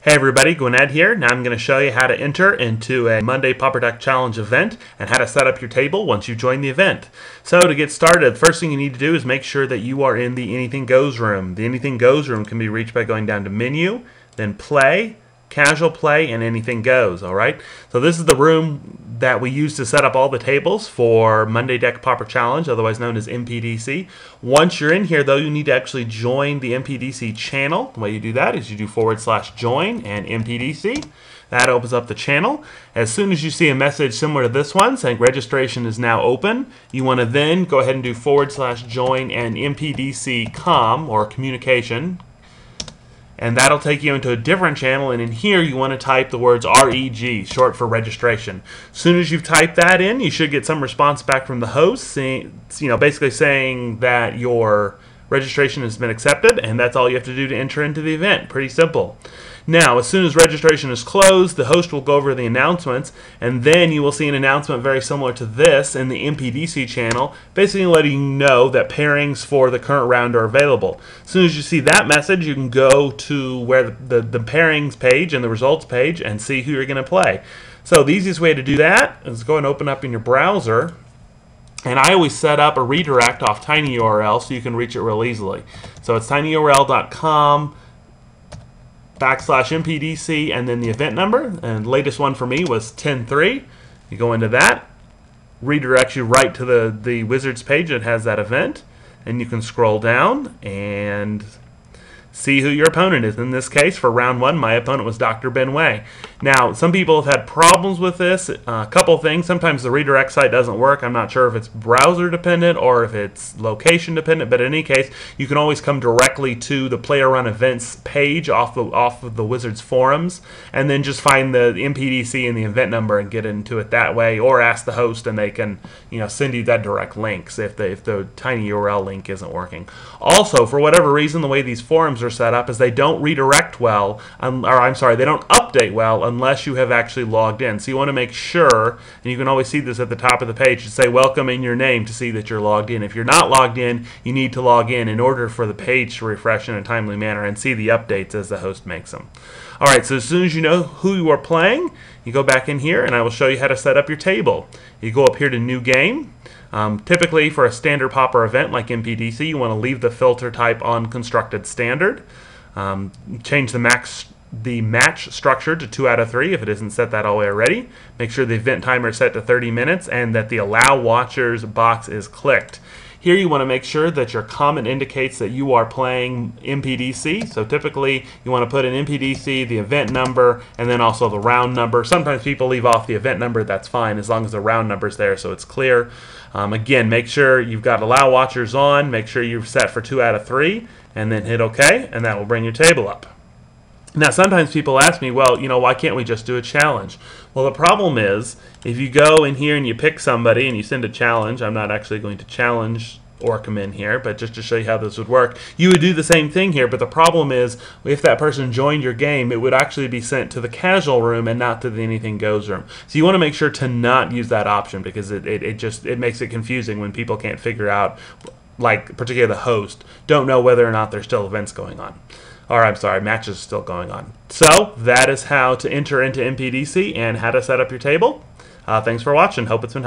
Hey everybody, gwyned here. Now I'm going to show you how to enter into a Monday Pauper Deck Challenge event and how to set up your table once you join the event. So to get started, the first thing you need to do is make sure that you are in the Anything Goes room. The Anything Goes room can be reached by going down to Menu, then Play, Casual Play, and Anything Goes, alright? So this is the room that we use to set up all the tables for Monday Deck Pauper Challenge, otherwise known as MPDC. Once you're in here, though, you need to actually join the MPDC channel. The way you do that is you do /join and MPDC. That opens up the channel. As soon as you see a message similar to this one saying registration is now open, you want to then go ahead and do /join and MPDC comm or communication. And that'll take you into a different channel, and in here you want to type the words REG, short for registration. As soon as you've typed that in, you should get some response back from the host, saying, basically saying that your registration has been accepted, and that's all you have to do to enter into the event. Pretty simple. Now, as soon as registration is closed, the host will go over the announcements, and then you will see an announcement very similar to this in the MPDC channel, basically letting you know that pairings for the current round are available. As soon as you see that message, you can go to where the pairings page and the results page and see who you're going to play. So the easiest way to do that is go and open up in your browser. And I always set up a redirect off tinyurl so you can reach it real easily. So it's tinyurl.com/MPDC and then the event number. And the latest one for me was 10.3. You go into that, redirects you right to the Wizards page that has that event. And you can scroll down and see who your opponent is. In this case, for round one, my opponent was Dr. Ben Way. Now, some people have had problems with this. A couple things. Sometimes the redirect site doesn't work. I'm not sure if it's browser dependent or if it's location dependent, but in any case, you can always come directly to the Player Run Events page off of the Wizards forums, and then just find the MPDC and the event number and get into it that way, or ask the host and they can send you that direct links if the tinyurl link isn't working. Also, for whatever reason, the way these forums are set up is they don't redirect well, they don't update well unless you have actually logged in. So you want to make sure, and you can always see this at the top of the page, to say welcome in your name to see that you're logged in. If you're not logged in, you need to log in order for the page to refresh in a timely manner and see the updates as the host makes them. Alright, so as soon as you know who you are playing, you go back in here and I will show you how to set up your table. You go up here to New Game. Typically for a standard Pauper event like MPDC, you want to leave the filter type on Constructed Standard. Change the match structure to 2 out of 3 if it isn't set that all the way already. Make sure the event timer is set to 30 minutes and that the Allow Watchers box is clicked. Here you want to make sure that your comment indicates that you are playing MPDC. So typically you want to put in MPDC, the event number, and then also the round number. Sometimes people leave off the event number. That's fine as long as the round number is there so it's clear. Again, make sure you've got Allow Watchers on. Make sure you've set for 2 out of 3 and then hit OK, and that will bring your table up. Now, sometimes people ask me, well, why can't we just do a challenge? Well, the problem is, if you go in here and you pick somebody and you send a challenge, I'm not actually going to challenge Orcam in here, but just to show you how this would work, you would do the same thing here, but the problem is, if that person joined your game, it would actually be sent to the casual room and not to the Anything Goes room. So you want to make sure to not use that option because it makes it confusing when people can't figure out, like particularly the host, don't know whether or not there's still events going on. Or I'm sorry, matches still going on. So that is how to enter into MPDC and how to set up your table. Thanks for watching. Hope it's been helpful.